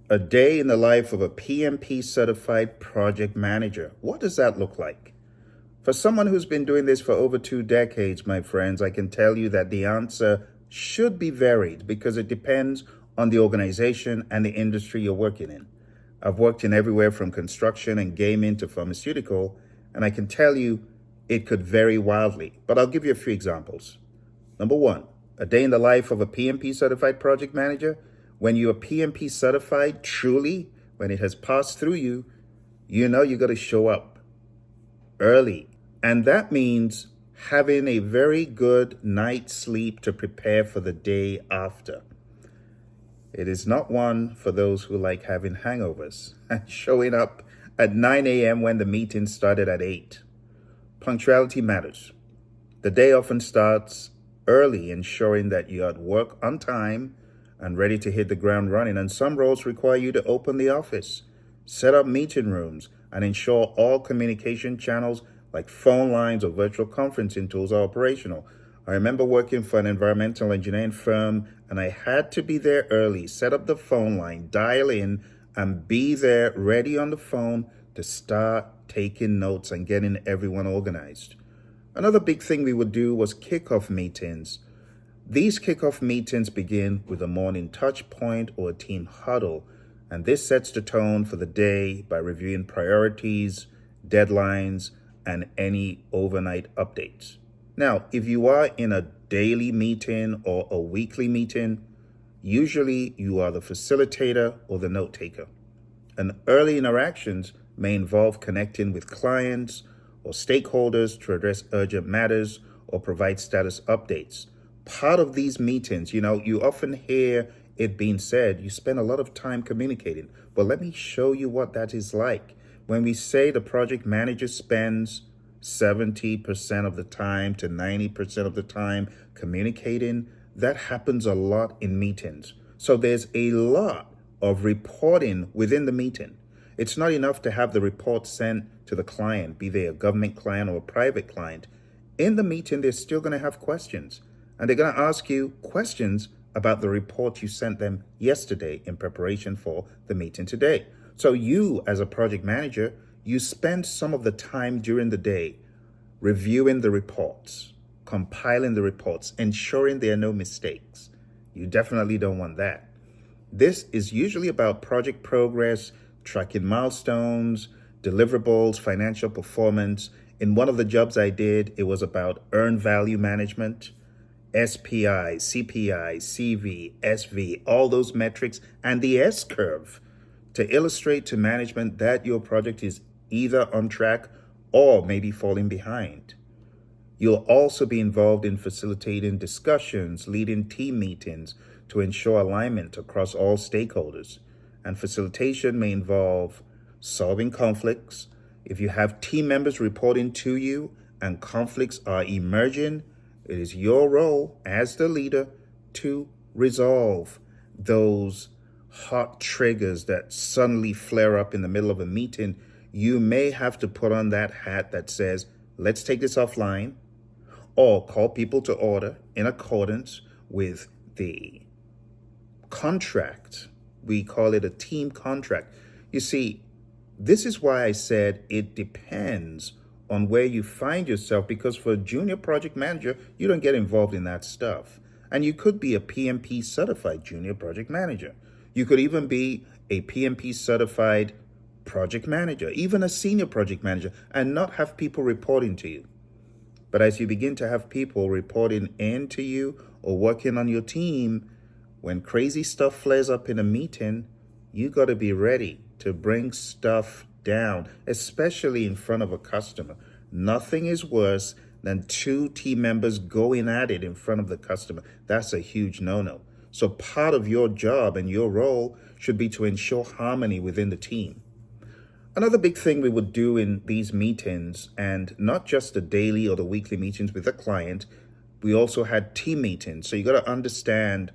A day in the life of a PMP certified project manager. What does that look like? For someone who's been doing this for over 2 decades, my friends, I can tell you that the answer should be varied because it depends on the organization and the industry you're working in. I've worked in everywhere from construction and gaming to pharmaceutical, and I can tell you it could vary wildly, but I'll give you a few examples. Number one, a day in the life of a PMP certified project manager. When you're PMP certified, truly, when it has passed through you, you know you got to show up early. And that means having a very good night's sleep to prepare for the day after. It is not one for those who like having hangovers and showing up at 9 a.m. when the meeting started at 8. Punctuality matters. The day often starts early, ensuring that you're at work on time and ready to hit the ground running. And some roles require you to open the office, set up meeting rooms, and ensure all communication channels like phone lines or virtual conferencing tools are operational. I remember working for an environmental engineering firm, and I had to be there early, set up the phone line, dial in, and be there ready on the phone to start taking notes and getting everyone organized. Another big thing we would do was kickoff meetings. These kickoff meetings begin with a morning touch point or a team huddle, and this sets the tone for the day by reviewing priorities, deadlines, and any overnight updates. Now, if you are in a daily meeting or a weekly meeting, usually you are the facilitator or the note taker. And early interactions may involve connecting with clients or stakeholders to address urgent matters or provide status updates. Part of these meetings, you often hear it being said, you spend a lot of time communicating. But let me show you what that is like. When we say the project manager spends 70% of the time to 90% of the time communicating, that happens a lot in meetings. So there's a lot of reporting within the meeting. It's not enough to have the report sent to the client, be they a government client or a private client. In the meeting, they're still going to have questions. And they're going to ask you questions about the report you sent them yesterday in preparation for the meeting today. So you, as a project manager, you spend some of the time during the day reviewing the reports, compiling the reports, ensuring there are no mistakes. You definitely don't want that. This is usually about project progress, tracking milestones, deliverables, financial performance. In one of the jobs I did, it was about earned value management, SPI, CPI, CV, SV, all those metrics, and the S curve to illustrate to management that your project is either on track or maybe falling behind. You'll also be involved in facilitating discussions, leading team meetings to ensure alignment across all stakeholders. And facilitation may involve solving conflicts. If you have team members reporting to you and conflicts are emerging, it is your role as the leader to resolve those hot triggers that suddenly flare up in the middle of a meeting. You may have to put on that hat that says, let's take this offline, or call people to order in accordance with the contract. We call it a team contract. You see, this is why I said it depends on where you find yourself, because for a junior project manager, you don't get involved in that stuff. And you could be a PMP certified junior project manager. You could even be a PMP certified project manager, even a senior project manager, and not have people reporting to you. But as you begin to have people reporting into you or working on your team, when crazy stuff flares up in a meeting, you got to be ready to bring stuff down, especially in front of a customer. Nothing is worse than two team members going at it in front of the customer. That's a huge no-no. So part of your job and your role should be to ensure harmony within the team. Another big thing we would do in these meetings, and not just the daily or the weekly meetings with the client, we also had team meetings. So you got to understand,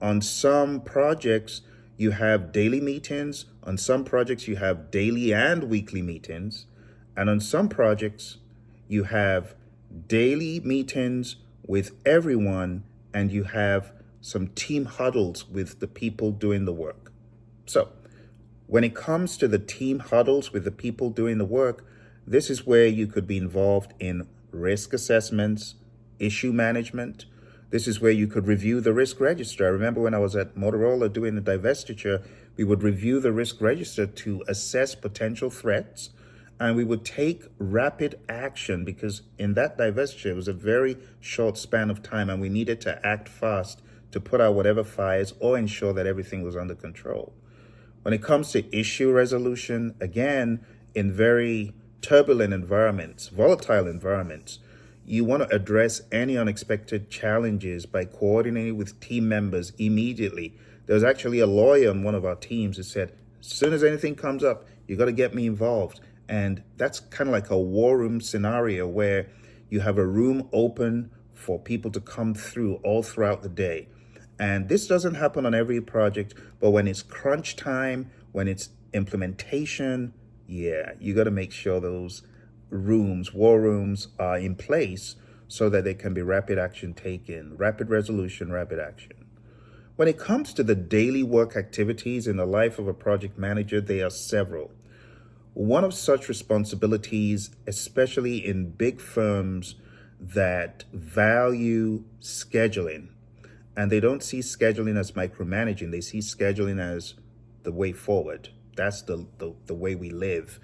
on some projects, you have daily meetings. On some projects, you have daily and weekly meetings. And on some projects, you have daily meetings with everyone, and you have some team huddles with the people doing the work. So When it comes to the team huddles with the people doing the work, this is where you could be involved in risk assessments, issue management. This is where you could review the risk register. I remember when I was at Motorola doing the divestiture, we would review the risk register to assess potential threats, and we would take rapid action because in that divestiture, it was a very short span of time and we needed to act fast to put out whatever fires or ensure that everything was under control. When it comes to issue resolution, again, in very turbulent environments, volatile environments, you want to address any unexpected challenges by coordinating with team members immediately. There was actually a lawyer on one of our teams who said, as soon as anything comes up, you got to get me involved. And that's kind of like a war room scenario where you have a room open for people to come through all throughout the day. And this doesn't happen on every project, but when it's crunch time, when it's implementation, yeah, you got to make sure those rooms, war rooms, are in place so that there can be rapid action taken, rapid resolution, rapid action. When it comes to the daily work activities in the life of a project manager, there are several. One of such responsibilities, especially in big firms that value scheduling, and they don't see scheduling as micromanaging, they see scheduling as the way forward. That's the way we live.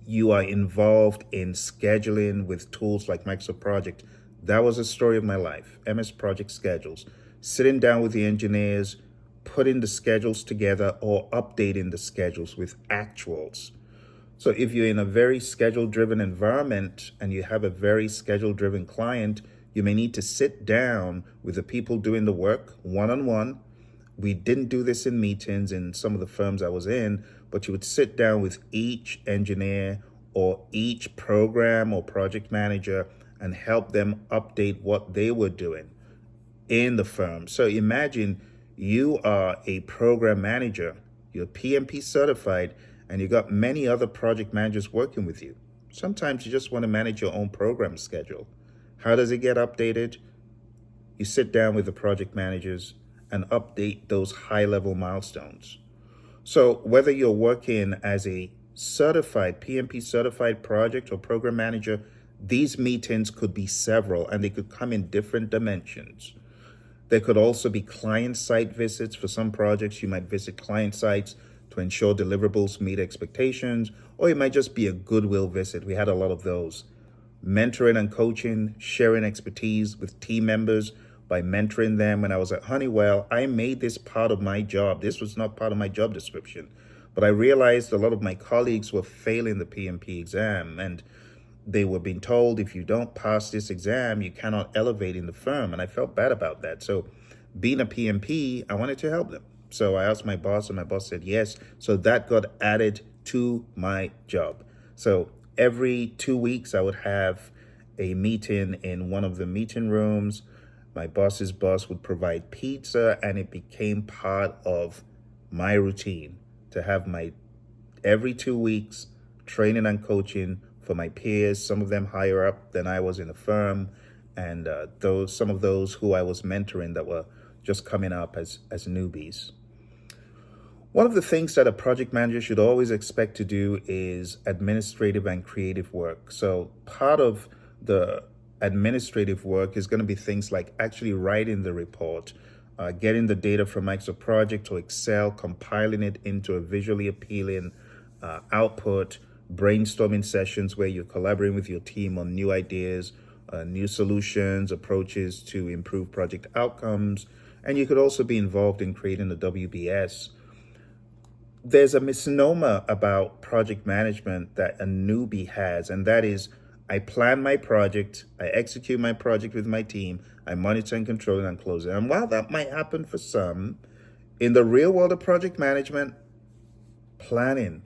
You are involved in scheduling with tools like Microsoft Project. That was a story of my life. MS Project schedules, sitting down with the engineers, putting the schedules together or updating the schedules with actuals. So if you're in a very schedule-driven environment and you have a very schedule-driven client, you may need to sit down with the people doing the work one-on-one. We didn't do this in meetings in some of the firms I was in, but you would sit down with each engineer or each program or project manager and help them update what they were doing in the firm. So imagine you are a program manager, you're PMP certified, and you got many other project managers working with you. Sometimes you just want to manage your own program schedule. How does it get updated? You sit down with the project managers and update those high-level milestones. So whether you're working as a certified, PMP certified project or program manager, these meetings could be several and they could come in different dimensions. There could also be client site visits. For some projects, you might visit client sites to ensure deliverables meet expectations, or it might just be a goodwill visit. We had a lot of those. Mentoring and coaching, sharing expertise with team members by mentoring them. When I was at Honeywell, I made this part of my job. This was not part of my job description, but I realized a lot of my colleagues were failing the PMP exam, and they were being told, if you don't pass this exam, you cannot elevate in the firm. And I felt bad about that. So being a PMP, I wanted to help them. So I asked my boss and my boss said yes. So that got added to my job. So every 2 weeks, I would have a meeting in one of the meeting rooms. My boss's boss would provide pizza, and it became part of my routine to have my every 2 weeks training and coaching for my peers, some of them higher up than I was in the firm, and some of those who I was mentoring that were just coming up as newbies. One of the things that a project manager should always expect to do is administrative and creative work. So part of the administrative work is going to be things like actually writing the report, getting the data from Microsoft Project or Excel, compiling it into a visually appealing output, brainstorming sessions where you're collaborating with your team on new ideas, new solutions, approaches to improve project outcomes. And you could also be involved in creating a WBS. There's a misnomer about project management that a newbie has, and that is, I plan my project, I execute my project with my team, I monitor and control it and close it. And while that might happen for some, in the real world of project management, planning,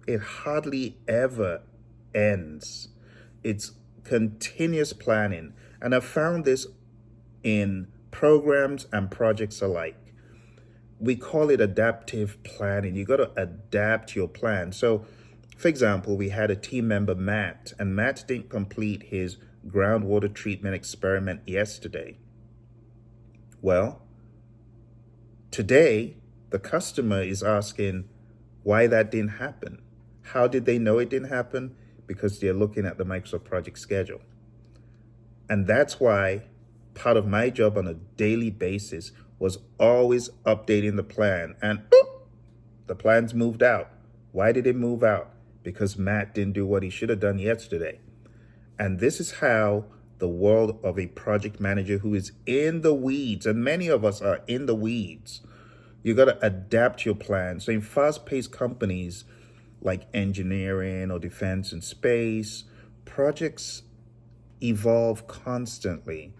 it hardly ever ends. It's continuous planning. And I've found this in programs and projects alike. We call it adaptive planning. You got to adapt your plan. So, for example, we had a team member, Matt, and Matt didn't complete his groundwater treatment experiment yesterday. Well, today, the customer is asking, why that didn't happen. How did they know it didn't happen? Because they're looking at the Microsoft project schedule. And that's why part of my job on a daily basis was always updating the plan. And boop, the plan's moved out. Why did it move out? Because Matt didn't do what he should have done yesterday. And this is how the world of a project manager who is in the weeds, and many of us are in the weeds, you got to adapt your plan. So in fast-paced companies like engineering or defense and space, projects evolve constantly.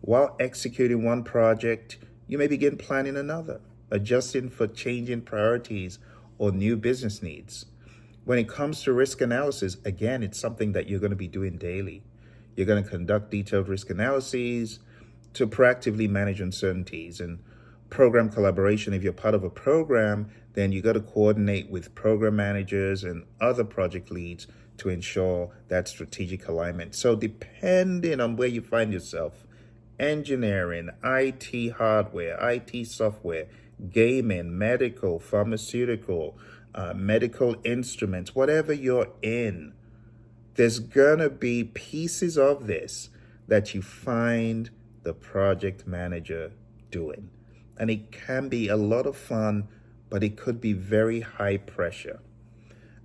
While executing one project, you may begin planning another, adjusting for changing priorities or new business needs. When it comes to risk analysis, again, it's something that you're going to be doing daily. You're going to conduct detailed risk analyses to proactively manage uncertainties. And program collaboration, if you're part of a program, then you got to coordinate with program managers and other project leads to ensure that strategic alignment. So depending on where you find yourself, engineering, IT hardware, IT software, gaming, medical, pharmaceutical, medical instruments, whatever you're in, there's gonna be pieces of this that you find the project manager doing. And it can be a lot of fun, but it could be very high pressure.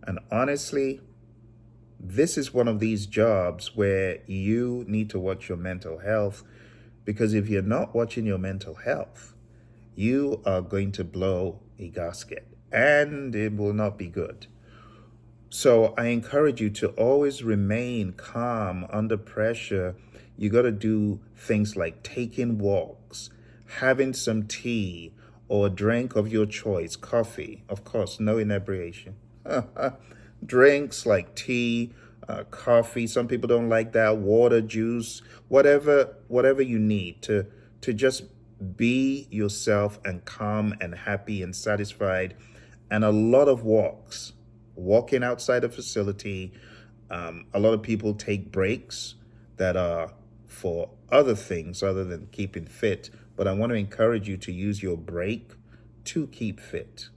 And honestly, this is one of these jobs where you need to watch your mental health, because if you're not watching your mental health, you are going to blow a gasket and it will not be good. So I encourage you to always remain calm under pressure. You got to do things like taking walks, having some tea or a drink of your choice, coffee, of course, no inebriation. Drinks like tea, coffee. Some people don't like that. Water, juice, whatever you need to just be yourself and calm and happy and satisfied. And a lot of walks, walking outside a facility. A lot of people take breaks that are for other things other than keeping fit. But I want to encourage you to use your break to keep fit,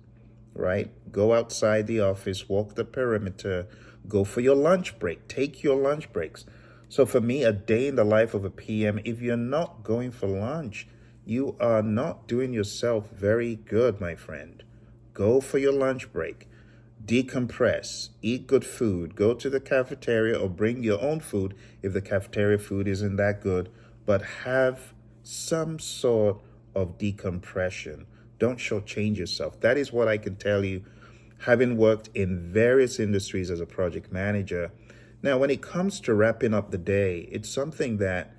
right? Go outside the office, walk the perimeter, go for your lunch break, take your lunch breaks. So for me, a day in the life of a PM, if you're not going for lunch, you are not doing yourself very good, my friend. Go for your lunch break, decompress, eat good food, go to the cafeteria or bring your own food if the cafeteria food isn't that good, but have some sort of decompression. Don't shortchange yourself. That is what I can tell you, having worked in various industries as a project manager. Now, when it comes to wrapping up the day, it's something that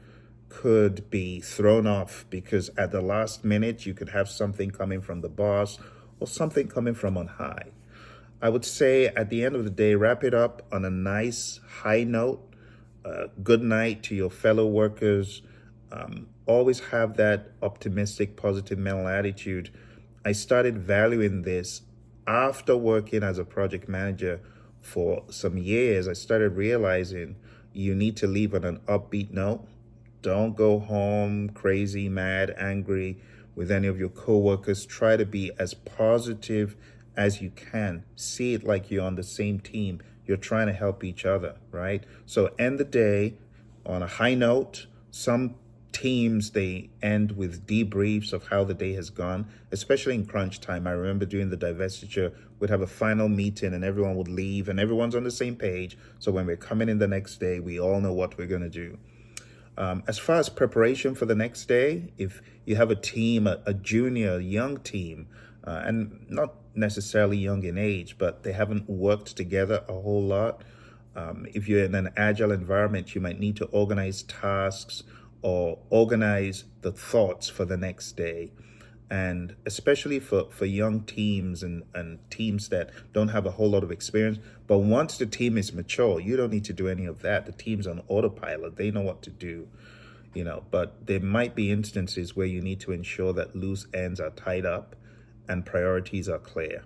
could be thrown off because at the last minute, you could have something coming from the boss or something coming from on high. I would say at the end of the day, wrap it up on a nice high note. Good night to your fellow workers. Always have that optimistic, positive mental attitude. I started valuing this after working as a project manager for some years. I started realizing you need to leave on an upbeat note. Don't go home crazy, mad, angry with any of your coworkers. Try to be as positive as you can. See it like you're on the same team. You're trying to help each other, right? So end the day on a high note. Some teams, they end with debriefs of how the day has gone, especially in crunch time. I remember during the divestiture, we'd have a final meeting and everyone would leave and everyone's on the same page. So when we're coming in the next day, we all know what we're going to do. As far as preparation for the next day, if you have a team, a junior, young team, and not necessarily young in age, but they haven't worked together a whole lot. If you're in an agile environment, you might need to organize tasks or organize the thoughts for the next day. And especially for young teams and teams that don't have a whole lot of experience. But once the team is mature, you don't need to do any of that. The team's on autopilot. They know what to do, but there might be instances where you need to ensure that loose ends are tied up and priorities are clear.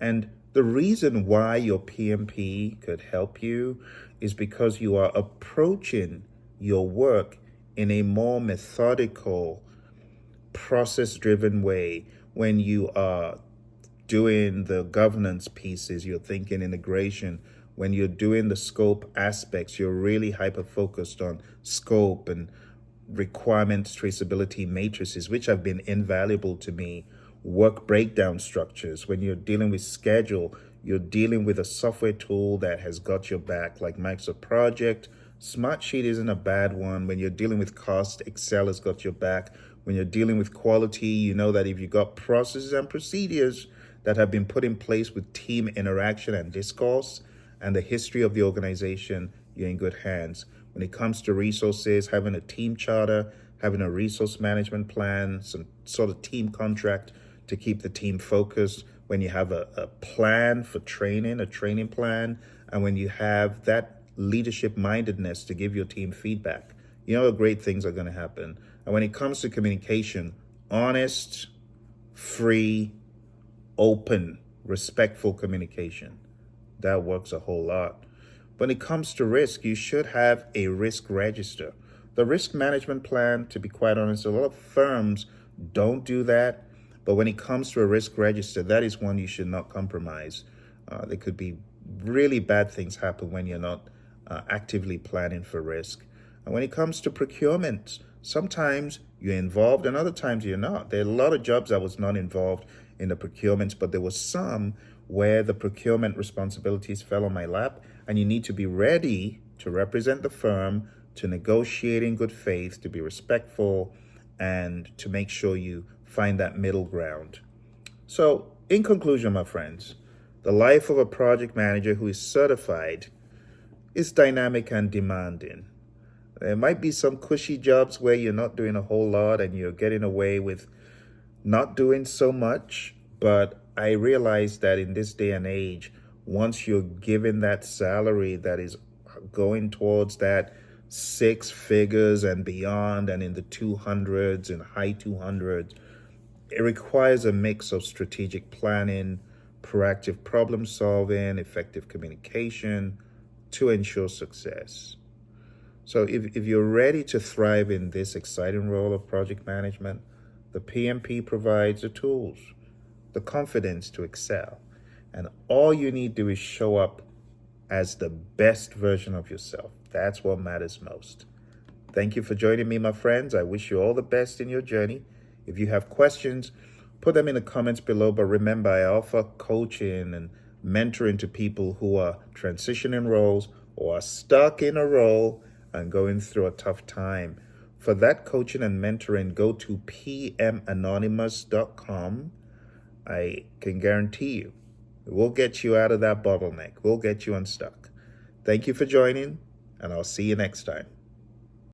And the reason why your PMP could help you is because you are approaching your work in a more methodical, process-driven way when you are doing the governance pieces, you're thinking integration. When you're doing the scope aspects, you're really hyper focused on scope and requirements traceability matrices, which have been invaluable to me. Work breakdown structures. When you're dealing with schedule, you're dealing with a software tool that has got your back, like Microsoft Project. Smartsheet isn't a bad one. When you're dealing with cost, Excel has got your back. When you're dealing with quality, you know that if you've got processes and procedures that have been put in place with team interaction and discourse and the history of the organization, you're in good hands. When it comes to resources, having a team charter, having a resource management plan, some sort of team contract to keep the team focused, when you have a plan for training, a training plan, and when you have that leadership mindedness to give your team feedback, you know great things are going to happen. And when it comes to communication, honest, free, open, respectful communication, that works a whole lot. When it comes to risk, you should have a risk register. The risk management plan, to be quite honest, a lot of firms don't do that. But when it comes to a risk register, that is one you should not compromise. There could be really bad things happen when you're not actively planning for risk. And when it comes to procurement, sometimes you're involved and other times you're not. There are a lot of jobs I was not involved in the procurements, but there was some where the procurement responsibilities fell on my lap, and you need to be ready to represent the firm, to negotiate in good faith, to be respectful, and to make sure you find that middle ground. So, in conclusion, my friends, the life of a project manager who is certified is dynamic and demanding. There might be some cushy jobs where you're not doing a whole lot and you're getting away with not doing so much, but I realize that in this day and age, once you're given that salary that is going towards that six figures and beyond and in the 200s and high 200s, it requires a mix of strategic planning, proactive problem solving, effective communication to ensure success. So if you're ready to thrive in this exciting role of project management, the PMP provides the tools, the confidence to excel. And all you need to do is show up as the best version of yourself. That's what matters most. Thank you for joining me, my friends. I wish you all the best in your journey. If you have questions, put them in the comments below. But remember, I offer coaching and mentoring to people who are transitioning roles or are stuck in a role and going through a tough time. For that coaching and mentoring, go to pmanonymous.com. I can guarantee you, we'll get you out of that bottleneck. We'll get you unstuck. Thank you for joining, and I'll see you next time.